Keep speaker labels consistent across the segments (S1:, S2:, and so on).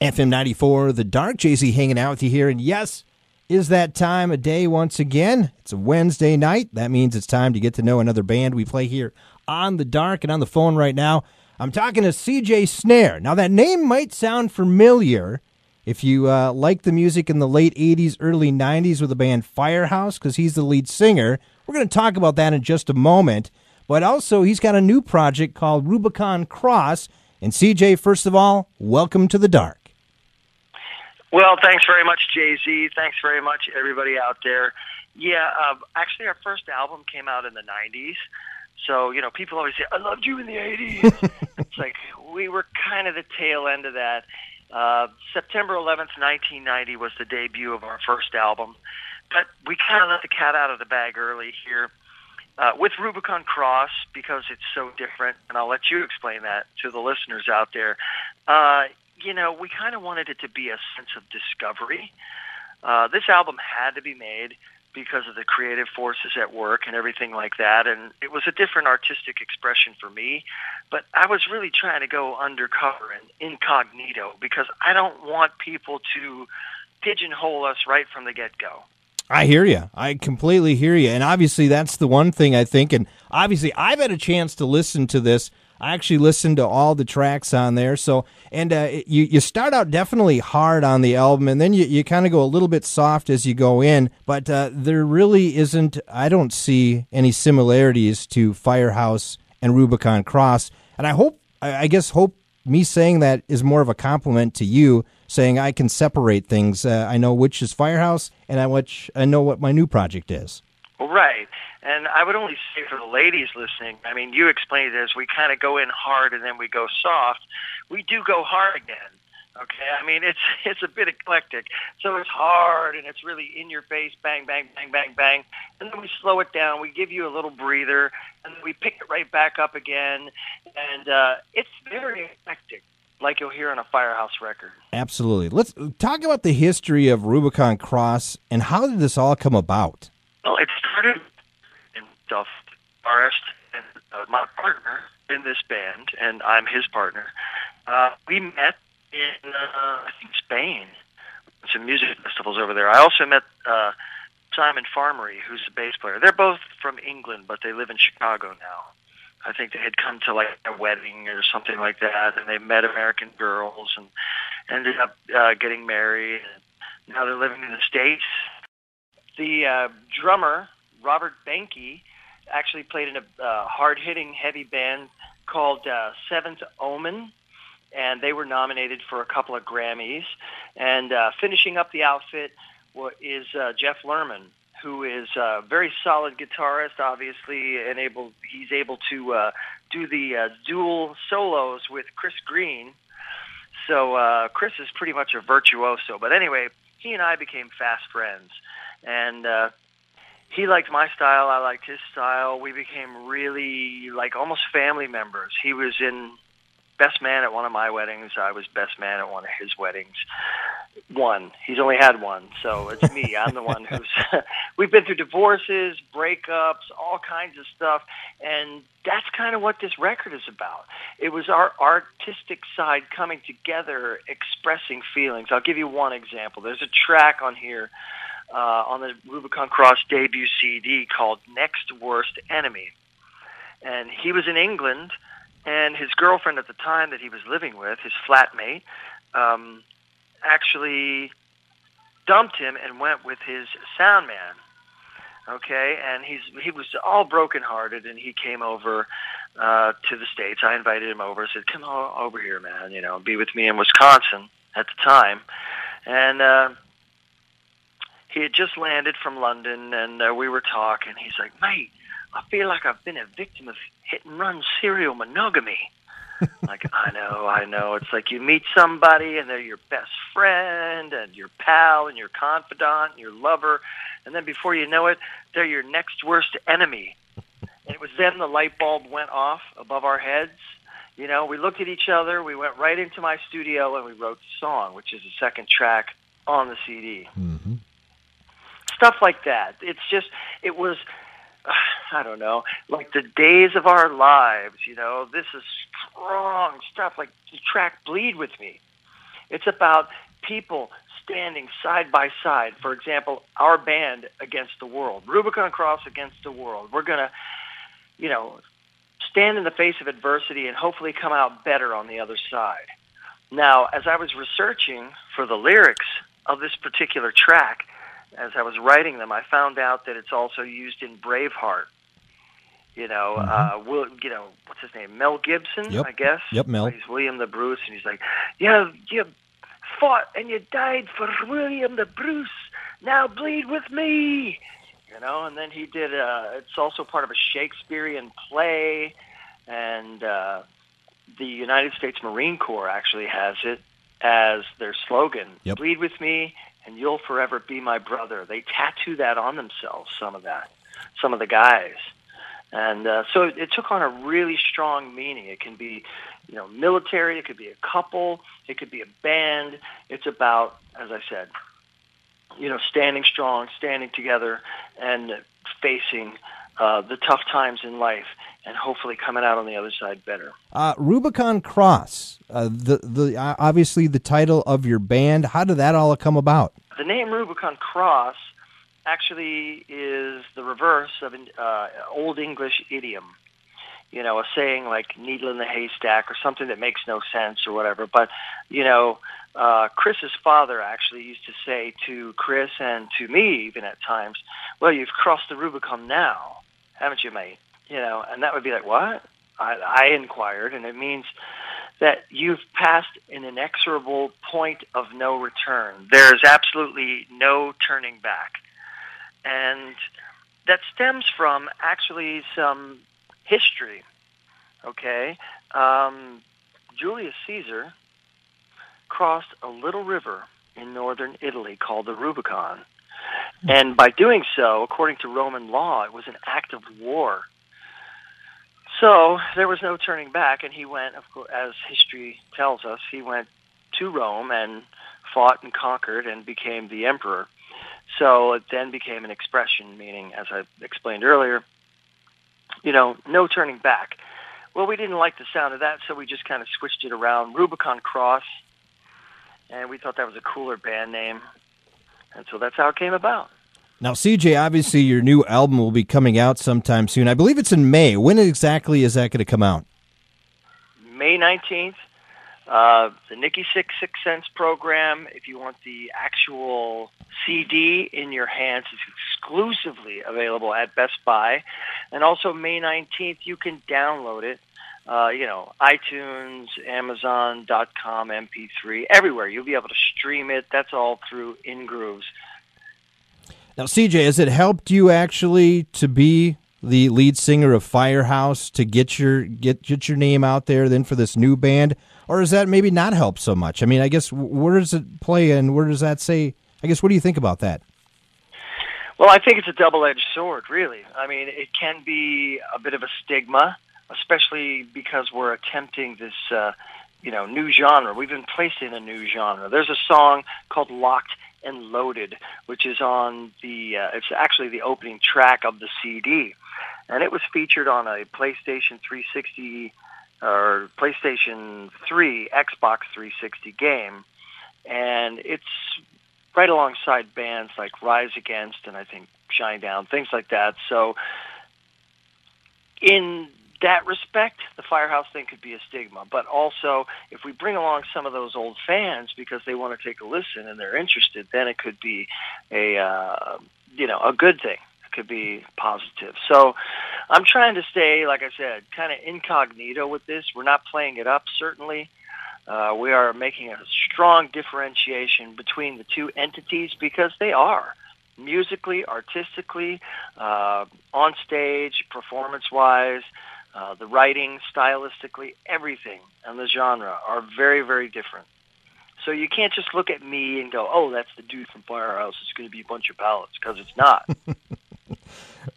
S1: FM 94, The Dark. JC hanging out with you here. And yes, is that time of day once again. It's a Wednesday night. That means it's time to get to know another band we play here on The Dark. And on the phone right now, I'm talking to CJ Snare. Now, that name might sound familiar if you like the music in the late 80s, early 90s with the band Firehouse, because he's the lead singer. We're going to talk about that in just a moment. But also, he's got a new project called Rubicon Cross. And CJ, first of all, welcome to The Dark.
S2: Well, thanks very much, Jay-Z. Thanks very much, everybody out there. Yeah, actually, our first album came out in the 90s. So, you know, people always say, I loved you in the 80s. It's like we were kind of the tail end of that. September 11th, 1990 was the debut of our first album. But we kind of let the cat out of the bag early here with Rubicon Cross because it's so different. And I'll let you explain that to the listeners out there. You know, we kind of wanted it to be a sense of discovery. This album had to be made because of the creative forces at work and everything like that, and it was a different artistic expression for me, but I was really trying to go undercover and incognito because I don't want people to pigeonhole us right from the get-go.
S1: I hear you. I completely hear you, and obviously that's the one thing I think, and obviously I've had a chance to listen to this. I actually listened to all the tracks on there. So, and you start out definitely hard on the album, and then you kind of go a little bit soft as you go in. But there really isn't, I don't see any similarities to Firehouse and Rubicon Cross. And I guess me saying that is more of a compliment to you, saying I can separate things. I know which is Firehouse, and I know what my new project is.
S2: Right. And I would only say for the ladies listening, I mean, you explained it as we kind of go in hard and then we go soft. We do go hard again, okay? I mean, it's a bit eclectic. So it's hard and it's really in your face, bang, bang, bang, bang, bang. And then we slow it down. We give you a little breather, and then we pick it right back up again. And it's very eclectic, like you'll hear on a Firehouse record.
S1: Absolutely. Let's talk about the history of Rubicon Cross and how did this all come about?
S2: Well, it started in Forest and my partner in this band, and I'm his partner. We met in, I think, Spain, some music festivals over there. I also met Simon Farmery, who's the bass player. They're both from England, but they live in Chicago now. I think they had come to like a wedding or something like that, and they met American girls and ended up getting married. And now they're living in the States. The drummer, Robert Benke, actually played in a hard-hitting, heavy band called Seventh Omen, and they were nominated for a couple of Grammys. And finishing up the outfit is Jeff Lerman, who is a very solid guitarist, obviously, and he's able to do the dual solos with Chris Green. So Chris is pretty much a virtuoso. But anyway, he and I became fast friends. And he liked my style, I liked his style. We became really, like, almost family members. He was in best man at one of my weddings. I was best man at one of his weddings. He's only had one, so it's me. I'm the one who's... We've been through divorces, breakups, all kinds of stuff, and that's kind of what this record is about. It was our artistic side coming together, expressing feelings. I'll give you one example. There's a track on here on the Rubicon Cross debut CD called Next Worst Enemy. And he was in England, and his girlfriend at the time that he was living with, his flatmate, actually dumped him and went with his sound man. Okay, and he was all brokenhearted, and he came over to the States. I invited him over. I said, come on over here, man, be with me in Wisconsin at the time. And he had just landed from London, and we were talking. He's like, mate, I feel like I've been a victim of hit-and-run serial monogamy. Like, I know. It's like you meet somebody, and they're your best friend, and your pal, and your confidant, and your lover, and then before you know it, they're your next worst enemy. And it was then the light bulb went off above our heads. We looked at each other, we went right into my studio, and we wrote the song, which is the second track on the CD.
S1: Mm-hmm.
S2: Stuff like that. It was, I don't know, like the days of our lives, This is strong stuff, like the track Bleed With Me. It's about people standing side by side. For example, our band against the world, Rubicon Cross against the world. We're going to, stand in the face of adversity and hopefully come out better on the other side. Now, as I was researching for the lyrics of this particular track, as I was writing them, I found out that it's also used in Braveheart. What's his name? Mel Gibson,
S1: Yep.
S2: I guess.
S1: Yep, Mel.
S2: He's William the Bruce, and he's like, you fought and you died for William the Bruce. Now bleed with me. And then he did, it's also part of a Shakespearean play, and the United States Marine Corps actually has it as their slogan,
S1: Yep.
S2: Bleed with me and you'll forever be my brother. They tattoo that on themselves, some of the guys. And so it took on a really strong meaning. It can be, military, it could be a couple, it could be a band. It's about, as I said, standing strong, standing together, and facing the tough times in life, and hopefully coming out on the other side better.
S1: Rubicon Cross, obviously the title of your band. How did that all come about?
S2: The name Rubicon Cross actually is the reverse of an Old English idiom. A saying like needle in the haystack or something that makes no sense or whatever. But, Chris's father actually used to say to Chris and to me even at times, well, you've crossed the Rubicon now, haven't you, mate? And that would be like, what? I inquired, and it means that you've passed an inexorable point of no return. There's absolutely no turning back. And that stems from actually some history, okay? Julius Caesar crossed a little river in northern Italy called the Rubicon. And by doing so, according to Roman law, it was an act of war. So there was no turning back, and he went, of course, as history tells us, he went to Rome and fought and conquered and became the emperor. So it then became an expression, meaning, as I explained earlier, no turning back. Well, we didn't like the sound of that, so we just kind of switched it around, Rubicon Cross, and we thought that was a cooler band name, and so that's how it came about.
S1: Now, CJ, obviously your new album will be coming out sometime soon. I believe it's in May. When exactly is that going to come out?
S2: May 19th. The Nikki Six Sense program, if you want the actual CD in your hands, is exclusively available at Best Buy. And also May 19th, you can download it, iTunes, Amazon.com, MP3, everywhere. You'll be able to stream it. That's all through InGrooves.
S1: Now, CJ, has it helped you actually to be the lead singer of Firehouse, to get your name out there then for this new band? Or does that maybe not help so much? I mean, I guess, where does it play and where does that say? I guess, what do you think about that?
S2: Well, I think it's a double-edged sword, really. I mean, it can be a bit of a stigma, especially because we're attempting this, new genre. We've been placed in a new genre. There's a song called Locked and Loaded, which is on it's actually the opening track of the CD. And it was featured on a PlayStation 360 or PlayStation 3, Xbox 360 game. And it's right alongside bands like Rise Against and I think Shinedown, things like that. So in that respect, the Firehouse thing could be a stigma. But also, if we bring along some of those old fans because they want to take a listen and they're interested, then it could be a good thing. It could be positive. So I'm trying to stay, like I said, kind of incognito with this. We're not playing it up, certainly. We are making a strong differentiation between the two entities because they are. Musically, artistically, on stage, performance-wise, the writing, stylistically, everything and the genre are very, very different. So you can't just look at me and go, oh, that's the dude from Firehouse. It's going to be a bunch of ballads, because it's not.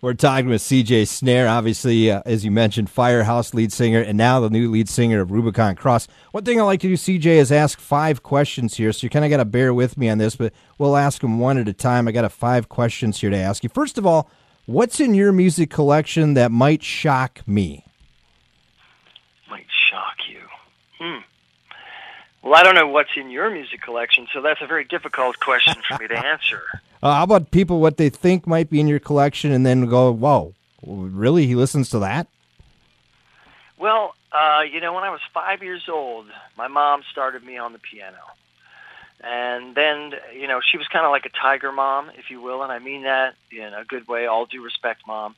S1: We're talking with CJ Snare, obviously, as you mentioned, Firehouse lead singer, and now the new lead singer of Rubicon Cross. One thing I like to do, CJ, is ask 5 questions here, so you kind of got to bear with me on this, but we'll ask them one at a time. I got 5 questions here to ask you. First of all, what's in your music collection that might shock me?
S2: Might shock you. Well, I don't know what's in your music collection, so that's a very difficult question for me to answer.
S1: How about people, what they think might be in your collection, and then go, whoa, really? He listens to that?
S2: Well, when I was 5 years old, my mom started me on the piano. And then, she was kind of like a tiger mom, if you will, and I mean that in a good way, all due respect, Mom.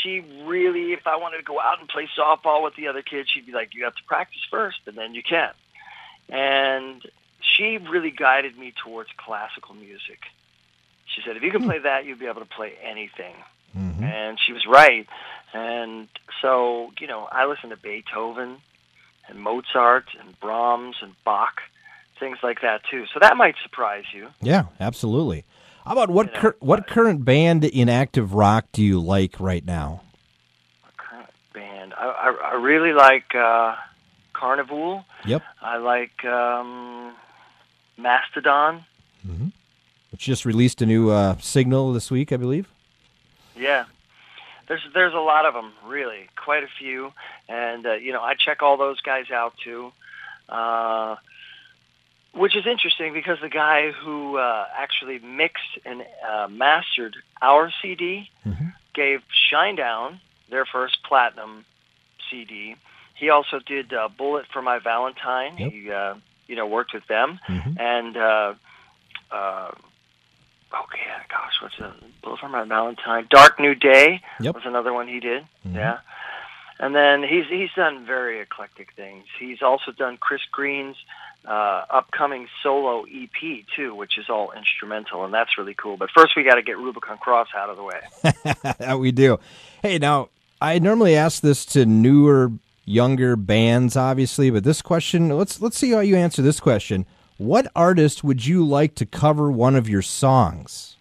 S2: She really, if I wanted to go out and play softball with the other kids, she'd be like, you have to practice first, and then you can. And she really guided me towards classical music. She said, if you can play that, you'll be able to play anything.
S1: Mm-hmm.
S2: And she was right. And so, I listened to Beethoven and Mozart and Brahms and Bach, things like that, too. So that might surprise you.
S1: Yeah, absolutely. How about what current band in active rock do you like right now?
S2: Current band? I really like Carnival.
S1: Yep.
S2: I like Mastodon.
S1: Mm-hmm. Which just released a new Signal this week, I believe.
S2: Yeah. There's a lot of them, really, quite a few. And, I check all those guys out, too. Which is interesting because the guy who actually mixed and mastered our CD
S1: mm-hmm.
S2: gave Shinedown their first platinum CD. He also did Bullet for My Valentine.
S1: Yep.
S2: He, worked with them.
S1: Mm-hmm.
S2: And, what's it? Bullet for My Valentine. Dark New Day was another one he did.
S1: Mm-hmm.
S2: Yeah. And then he's done very eclectic things. He's also done Chris Green's upcoming solo EP, too, which is all instrumental, and that's really cool. But first we got to get Rubicon Cross out of the way.
S1: That we do. Hey, now, I normally ask this to newer, younger bands, obviously, but this question, let's see how you answer this question. What artist would you like to cover one of your songs?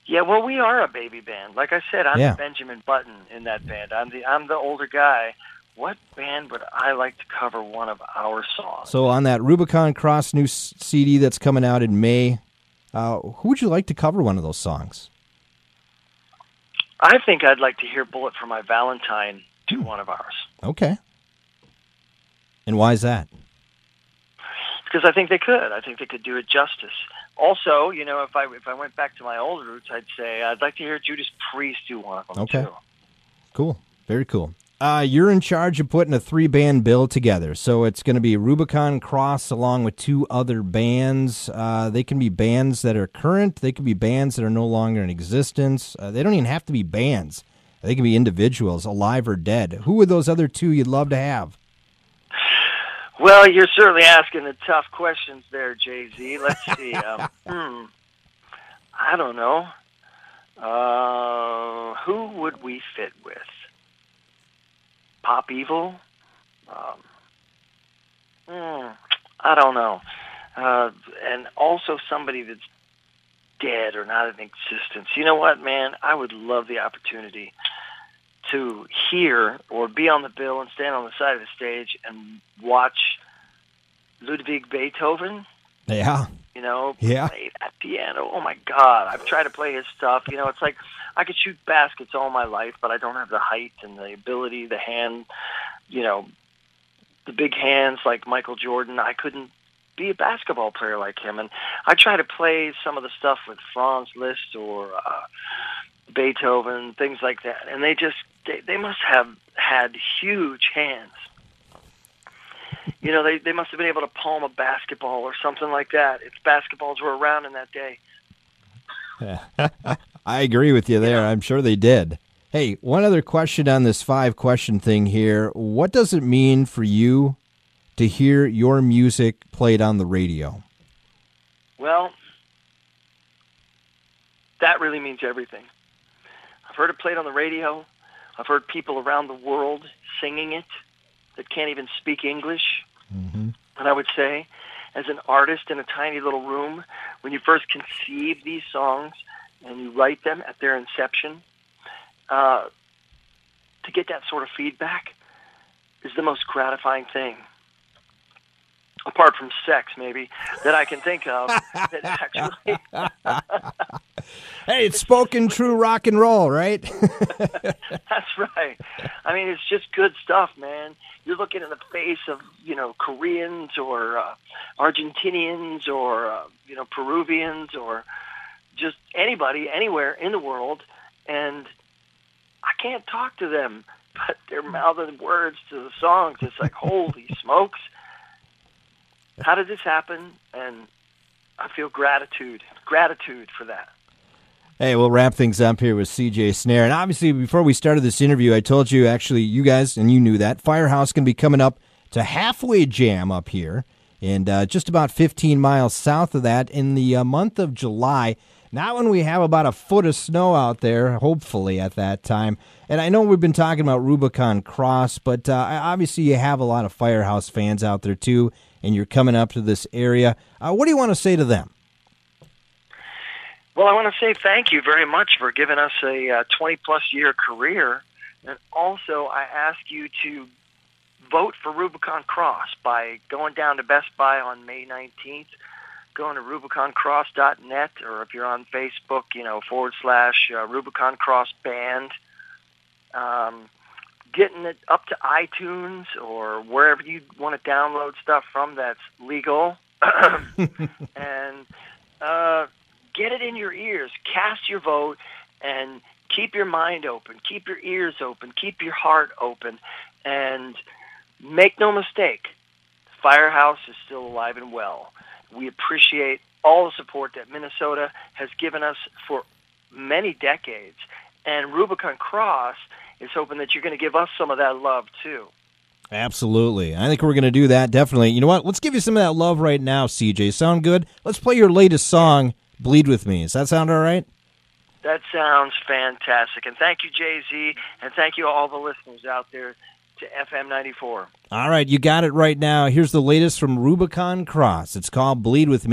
S2: Yeah, well, we are a baby band. Like I said, I'm Benjamin Button in that band. I'm the older guy. What band would I like to cover one of our songs?
S1: So on that Rubicon Cross new CD that's coming out in May, who would you like to cover one of those songs?
S2: I think I'd like to hear Bullet for My Valentine do one of ours.
S1: Okay. And why is that?
S2: Because I think they could. I think they could do it justice. Also, if I went back to my old roots, I'd say I'd like to hear Judas Priest do one of them, too.
S1: Cool. Very cool. You're in charge of putting a 3-band bill together. So it's going to be Rubicon Cross along with 2 other bands. They can be bands that are current. They can be bands that are no longer in existence. They don't even have to be bands. They can be individuals, alive or dead. Who are those other 2 you'd love to have?
S2: Well, you're certainly asking the tough questions there, Jay-Z. Let's see. I don't know. Who would we fit with? Pop Evil? I don't know. And also somebody that's dead or not in existence. You know what, man? I would love the opportunity to hear or be on the bill and stand on the side of the stage and watch Ludwig Beethoven.
S1: Yeah.
S2: Play that piano. Oh, my God. I've tried to play his stuff. It's like I could shoot baskets all my life, but I don't have the height and the ability, the hand, the big hands like Michael Jordan. I couldn't be a basketball player like him. And I try to play some of the stuff with Franz Liszt or Beethoven, things like that. And they must have had huge hands. They must have been able to palm a basketball or something like that if basketballs were around in that day.
S1: I agree with you there. I'm sure they did. Hey, one other question on this 5-question thing here. What does it mean for you to hear your music played on the radio?
S2: Well, that really means everything. I've heard it played on the radio. I've heard people around the world singing it that can't even speak English.
S1: Mm-hmm.
S2: And I would say, as an artist in a tiny little room, when you first conceive these songs and you write them at their inception, to get that sort of feedback is the most gratifying thing, apart from sex, maybe, that I can think of that actually
S1: Hey, it's spoken true rock and roll, right?
S2: That's right. I mean, it's just good stuff, man. You're looking in the face of, Koreans or Argentinians or, Peruvians or just anybody, anywhere in the world, and I can't talk to them, but they're mouthing words to the songs. It's like, holy smokes. How did this happen? And I feel gratitude for that.
S1: Hey, we'll wrap things up here with CJ Snare. And obviously, before we started this interview, I told you, actually, you guys, and you knew that, Firehouse can be coming up to Halfway Jam up here, and just about 15 miles south of that in the month of July. Not when we have about a foot of snow out there, hopefully, at that time. And I know we've been talking about Rubicon Cross, but obviously you have a lot of Firehouse fans out there, too, and you're coming up to this area. What do you want to say to them?
S2: Well, I want to say thank you very much for giving us a 20-plus year career. And also, I ask you to vote for Rubicon Cross by going down to Best Buy on May 19th, going to RubiconCross.net, or if you're on Facebook, / Rubicon Cross Band, getting it up to iTunes or wherever you want to download stuff from that's legal, and get it in your ears. Cast your vote and keep your mind open, keep your ears open, keep your heart open, and make no mistake, Firehouse is still alive and well. We appreciate all the support that Minnesota has given us for many decades, and Rubicon Cross is hoping that you're going to give us some of that love, too.
S1: Absolutely. I think we're going to do that, definitely. You know what? Let's give you some of that love right now, CJ. Sound good? Let's play your latest song, Bleed With Me. Does that sound all right?
S2: That sounds fantastic. And thank you, Jay-Z, and thank you all the listeners out there to FM 94.
S1: All right, you got it right now. Here's the latest from Rubicon Cross. It's called Bleed With Me.